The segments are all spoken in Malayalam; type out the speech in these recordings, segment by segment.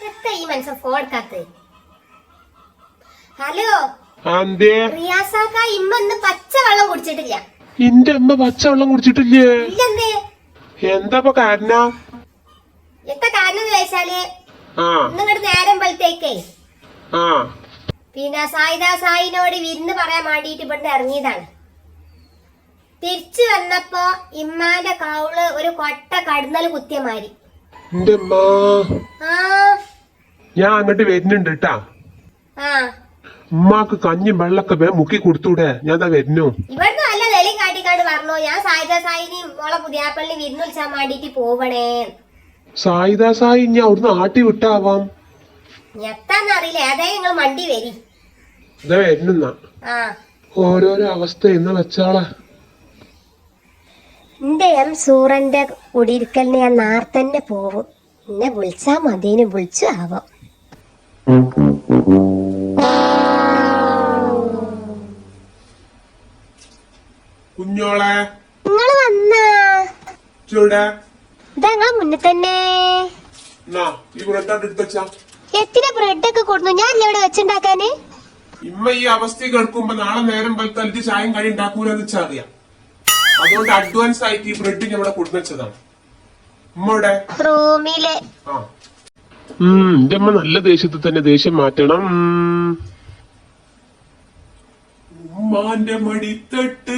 ഈ മനുഷ്യൻ ഫോൺ എടുക്കാത്തത്. ഹലോ റിയാസാക്ക, ഇമ്മ ഇന്ന് പച്ചവെള്ളം കുടിച്ചിട്ടില്ല. എന്റെ അമ്മ പച്ചവെള്ളം കുടിച്ചിട്ടില്ലേ? ഇല്ലെന്തേ? എന്താ കാരണം? എത്ര കാരണം ചോദിച്ചാല് ഇന്നിങ്ങോട്ട് നേരം പോലത്തേക്കേ പിന്നെ സായിനോട് വിരുന്ന് പറയാൻ വേണ്ടിട്ട് ഇവിടുന്ന് ഇറങ്ങിയതാണ്. തിരിച്ചു വന്നപ്പോ ഇമ്മാന്റെ കൗള് ഒരു കൊട്ട കടന്നൽ കുത്തിയ മാതിരി. ഞാൻ അങ്ങോട്ട് വരുന്നുണ്ട് കേട്ടാ. ഉമ്മാക്ക് കഞ്ഞി വെള്ളൊക്കെ മുക്കി കൊടുത്തൂടെ? ഞാൻ വരുന്നു. ഇവിടുന്ന് നല്ല നെലയും കാട്ടിക്കാണ്ട് പറഞ്ഞു ഞാൻ സായിനെയും മോളെ പുതിയാപ്പള്ളി വിരുന്ന് വിളിച്ചാൻ വേണ്ടിട്ട് പോവണേ. സായി ഞാൻ അവിടുന്ന് ആട്ടി വിട്ടാവാം. എത്താന്നറിയില്ല. ഏതായാലും നിങ്ങൾ മണ്ടി വരി. ഇതാ വരുന്ന ഓരോരോ അവസ്ഥ എന്ന് വെച്ചാളാ. എന്റെ സൂറന്റെ കുടിയിരിക്കലിന് ഞാൻ നാർത്തന്നെ പോവും. എന്നെ വിളിച്ചാ മതിന് വിളിച്ചു ആവാം. കുഞ്ഞോളെ നിങ്ങള് വന്നാ ഇതാ മുന്നേ തന്നെ എത്ര ബ്രെഡൊക്കെ കൊടുന്നു. ഞാൻ ഇവിടെ വെച്ചുണ്ടാക്കാന്. ഇമ്മ ഈ അവസ്ഥ കേൾക്കുമ്പോ നാളെ നേരം പലത്ത് ചായം കടി ഉണ്ടാക്കൂലെന്ന് വെച്ചാൽ അറിയാം. അതുകൊണ്ട് അഡ്വാൻസ് ആയിട്ട് ഈ ബ്രെഡ് ഞാൻ ഇവിടെ കൊടുന്നതാണ്. ഉമ്മയുടെ റൂമിലെ എന്റെ അമ്മ നല്ല ദേഷ്യത്തിൽ തന്നെ ദേഷ്യം മാറ്റണം. ഉമ്മാന്റെ മടിത്തട്ട്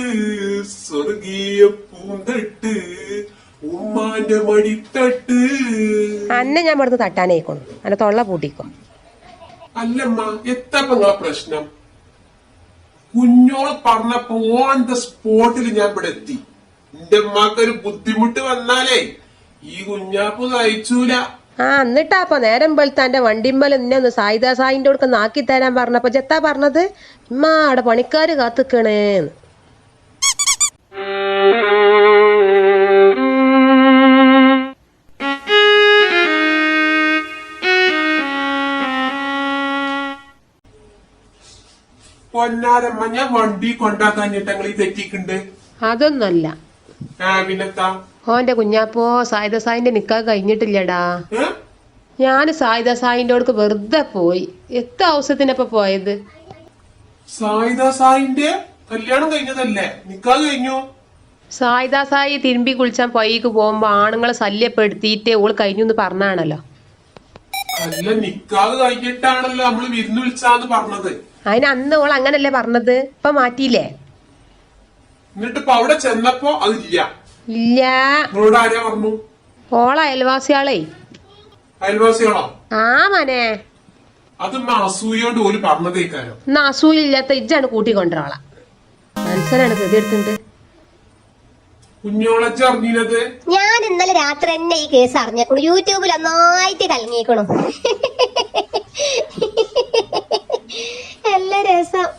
സ്വർഗീയ പൂന്തട്ട്, ഉമ്മാന്റെ മടിത്തട്ട്. അന്നെ ഞാൻ ഇവിടുന്ന് തട്ടാനേക്കണു. അല്ല തൊള്ള പൂട്ടിക്കോ. അല്ലമ്മ എത്തപ്പ പ്രശ്നം? കുഞ്ഞോള് പറഞ്ഞപ്പോ ഓൺ ദ സ്പോട്ടിൽ ഞാൻ ഇവിടെ എത്തി. എന്റെ അമ്മക്കൊരു ബുദ്ധിമുട്ട് വന്നാലേ ഈ കുഞ്ഞാപ്പ് കഴിച്ചൂല. എന്നിട്ടാപ്പൊ നേരം പോലത്തെ എന്റെ വണ്ടിമ്മൽ നിന്നെ ഒന്ന് സായിന്റെ അടുക്ക നാക്കി തരാൻ പറഞ്ഞപ്പോ ജെത്താ പറഞ്ഞത് ഇമ്മ അവിടെ പണിക്കാര് കാത്തുക്കണേന്ന്. പൊന്നാരമ്മ ഞാൻ വണ്ടി കൊണ്ടാക്കാഞ്ഞിട്ട് ഞങ്ങൾ ഈ തെറ്റിക്കുണ്ട്. അതൊന്നല്ല. പിന്നെത്താ ഓന്റെ കുഞ്ഞാപ്പോ സായിന്റെ നിക്കാഹ് കഴിഞ്ഞിട്ടില്ലടാ. ഞാന് സായിന്റെ അടുക്ക് വെറുതെ പോയി. എത്ര അവസരത്തിനപ്പ പോയത്? സായിന്റെ കല്യാണം കഴിഞ്ഞതല്ലേ? നിക്കാഹ് കഴിഞ്ഞു. സായി തിരുമ്പി കുളിച്ചാൻ പൊയ്ക്ക് പോകുമ്പോ ആണുങ്ങളെ ശല്യപ്പെടുത്തിയിട്ട് ഓള് കഴിഞ്ഞു എന്ന് പറഞ്ഞാണല്ലോ. അല്ല, നിക്കാഹ് കഴിഞ്ഞിട്ടാണല്ലോ നമ്മള് വിരുന്ന് വിളിച്ചാന്ന് പറഞ്ഞത്. അതിന് അന്ന് ഓൾ അങ്ങനല്ലേ പറഞ്ഞത്. ഇപ്പൊ മാറ്റിയില്ലേ? എന്നിട്ടിപ്പോ അവിടെ ചെന്നപ്പോ അതില്ല. ഇല്ല. നിങ്ങളോട് ആരാ പറഞ്ഞു? ഓള അയൽവാസിയാളേ. അയൽവാസികളോ? ആ മനെ അത് അസൂയോണ്ട് ഓല് പറഞ്ഞതേക്കാരോ. എന്നാ അസൂയില്ലാത്ത ഇജ്ജാണ് കൂട്ടിക്കൊണ്ടോളാ. മനസ്സിലാണ് ഗതിയെടുത്തിട്ട്. കുഞ്ഞോളച്ച അറിഞ്ഞത് ഞാൻ ഇന്നലെ രാത്രി തന്നെ ഈ കേസ് അറിഞ്ഞേക്കണു. യൂട്യൂബിൽ ഒന്നായിട്ട് കലങ്ങിയേക്കണു. നല്ല രസം.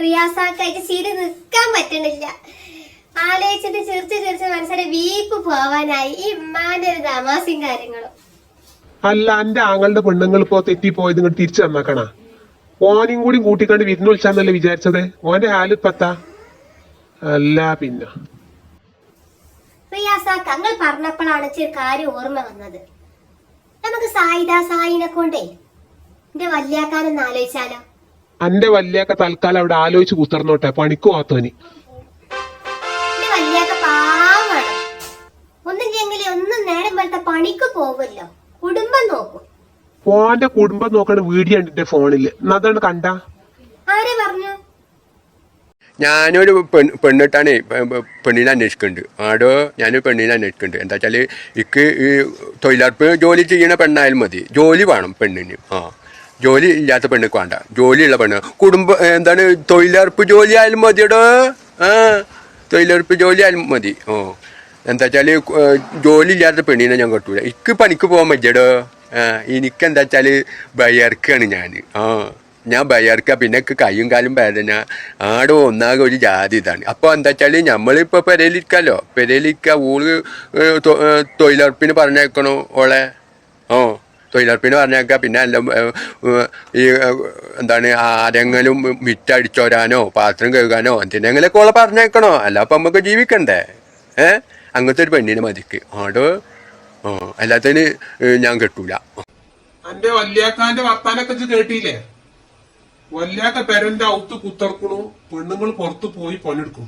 റിയാസാക്കായിട്ട് സീഡ് നിക്കാൻ പറ്റണില്ല. ആലോചിച്ചിട്ട് ചിരിച്ച് മനസ്സിലെ വീപ്പ് പോവാനായി. ഈ ഉമ്മാന്റെ ഒരു തമാശയും കാര്യങ്ങളും. അല്ല, എന്റെ ആങ്ങളുടെ പെണ്ണുങ്ങൾ ഇപ്പോ തെറ്റിപ്പോയത് ഇങ്ങോട്ട് തിരിച്ചു തന്നേക്കണ. ഓനും കൂടി കൂട്ടിക്കണ്ട് വിരുന്ന് വിളിച്ചാന്നല്ലേ വിചാരിച്ചത്? ഓന്റെ ഹാലിപ്പത്താ. അല്ല പിന്നെ റിയാസാക്ക നിങ്ങൾ പറഞ്ഞപ്പോഴാണ് ഒരു കാര്യം ഓർമ്മ വന്നത്. നമുക്ക് സായിനെ കൊണ്ടേ എന്റെ വല്യാക്കാനൊന്ന് ആലോചിച്ചാലോ? അന്റെ വല്യാക്ക തൽക്കാലം അവിടെ ആലോചിച്ച് കുത്തർന്നോട്ടെ. പണിക്ക് പോത്തോനി. എന്റെ വല്യാക്ക പാവാണ്. ഒന്നില്ലെങ്കിലും ഒന്നും നേരം പോലത്തെ പണിക്ക് പോവല്ലോ. കുടുംബം നോക്കും. ഓന്റെ കുടുംബം നോക്കണ വീഡിയോ ഉണ്ട് എന്റെ ഫോണില്. അതാണ് കണ്ട. ആരെ പറഞ്ഞു? ഞാനൊരു പെണ്ണിട്ടാണ് പെണ്ണിനെ അന്വേഷിക്കുന്നുണ്ട്. ആടോ ഞാനൊരു പെണ്ണിനെ അന്വേഷിക്കുന്നുണ്ട്. എന്താ വെച്ചാൽ ഇക്ക് ഈ തൊഴിലുറപ്പ് ജോലി ചെയ്യണ പെണ്ണായാലും മതി. ജോലി വേണം പെണ്ണിന്. ജോലി ഇല്ലാത്ത പെണ്ണിക്ക് വേണ്ട. ജോലിയുള്ള പെണ്ണ് എന്താണ് തൊഴിലുറപ്പ് ജോലി ആയാലും മതിയടോ. തൊഴിലുറപ്പ് ജോലി ആയാലും മതി. എന്താ വെച്ചാൽ ജോലി ഇല്ലാത്ത പെണ്ണിനെ ഞാൻ കെട്ടൂല. ഇക്ക് പണിക്ക് പോകാൻ മതിയടോ. എനിക്കെന്താ വെച്ചാൽ ബയർക്കാണ് ഞാൻ ബയർക്ക. പിന്നെ കയ്യും കാലും വേദന. ആടോ ഒന്നാകെ ഒരു ജാതി ഇതാണ്. അപ്പോൾ എന്താ വെച്ചാൽ നമ്മളിപ്പോൾ പെരയിലിരിക്കാമല്ലോ. പെരയിലിരിക്കുക. ഓള് തൊഴിലുറപ്പിന് പറഞ്ഞേക്കണോ ഓളെ? തൊഴിലുറപ്പിന് പറഞ്ഞേക്കുക. പിന്നെ എല്ലാം ഈ എന്താണ് ആരെങ്കിലും മിറ്റടിച്ചോരാനോ പാത്രം കഴുകാനോ എന്തിനെങ്കിലൊക്കെ ഓളെ പറഞ്ഞേക്കണോ? അല്ല അപ്പം നമുക്ക് ജീവിക്കണ്ടേ? അങ്ങനത്തെ ഒരു പെണ്ണിനെ മതിക്ക്. ആടോ അല്ലാത്തതിന് ഞാൻ കെട്ടൂല. അന്റെ വല്യാക്കാന്റെ വർത്താനൊക്കെ ഇജ്ജ് കേട്ടില്ലേ? വല്യാക്ക പെരന്റെ ഔത്ത് കുത്തർക്കണു, പെണ്ണുങ്ങൾ പുറത്തു പോയി പണിയെടുക്കും.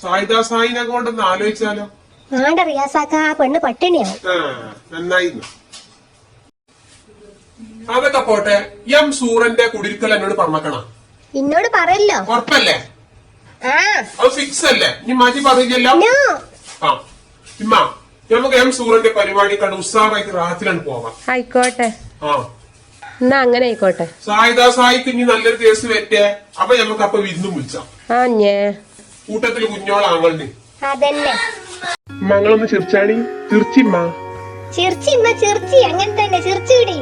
സായിദാ സായിനെ കൊണ്ടൊന്ന് ആലോചിച്ചാലോ? ആണ്ട റിയാസാക്ക, ആ പെണ്ണ് പട്ടിണിയാവും. നന്നായി. അതൊക്കെ പോട്ടെ, എം സൂറന്റെ കുടിരിക്കൽ എന്നോട് പറഞ്ഞേക്കണ. എന്നോട് പറയല്ലോ. ഉറപ്പല്ലേ? ആ അത് ഫിക്സ് അല്ലേ? ഇനി മാറ്റി പറയില്ലല്ലോ. നോ. ആ ഇമ്മ, നമുക്ക് എം സൂറന്റെ പരിപാടി കണ്ട് ഉത്സാഹമായിട്ട് റാഹത്തിലാണ് പോവാം. ആയിക്കോട്ടെ, ആ എന്നാ അങ്ങനെ ആയിക്കോട്ടെ. സായിദാ സായിക്ക് ഇനി നല്ലൊരു കേസ് പറ്റേ, അപ്പൊ നമുക്ക് അപ്പൊ വിരുന്നും വിളിച്ചാം. ആ ഞേ കൂട്ടത്തില് കുഞ്ഞോളാങ്ങളുടെ അതന്നെ. മങ്ങളൊന്ന് ചിരിച്ചാണി. ചിരിച്ചിമ്മ. ചിർച്ചി അങ്ങനെ തന്നെ ചിർച്ചുകൂടി.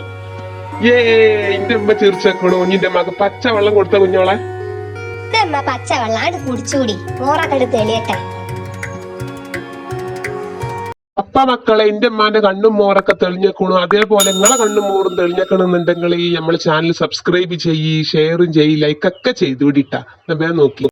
ഇന്റെ ഉമ്മ ചിരിച്ചേക്കണു. നിന്റെ മക പച്ച വെള്ളം കൊടുത്ത കുഞ്ഞോളെ. ഇതമ്മ പച്ചവെള്ളം അത് കുടിച്ചുകൂടി, മോറക്കട് തെളിയട്ടെ. അപ്പ മക്കളെ, എന്റെ ഉമ്മാന്റെ കണ്ണും മോറൊക്കെ തെളിഞ്ഞേക്കണു. അതേപോലെ നിങ്ങളെ കണ്ണും മോറും തെളിഞ്ഞേക്കണമെന്നുണ്ടെങ്കിൽ നമ്മളെ ചാനൽ സബ്സ്ക്രൈബ് ചെയ്യ്, ഷെയറും ചെയ്യ്, ലൈക്കൊക്കെ ചെയ്തു വിടിട്ടാ. നോക്കി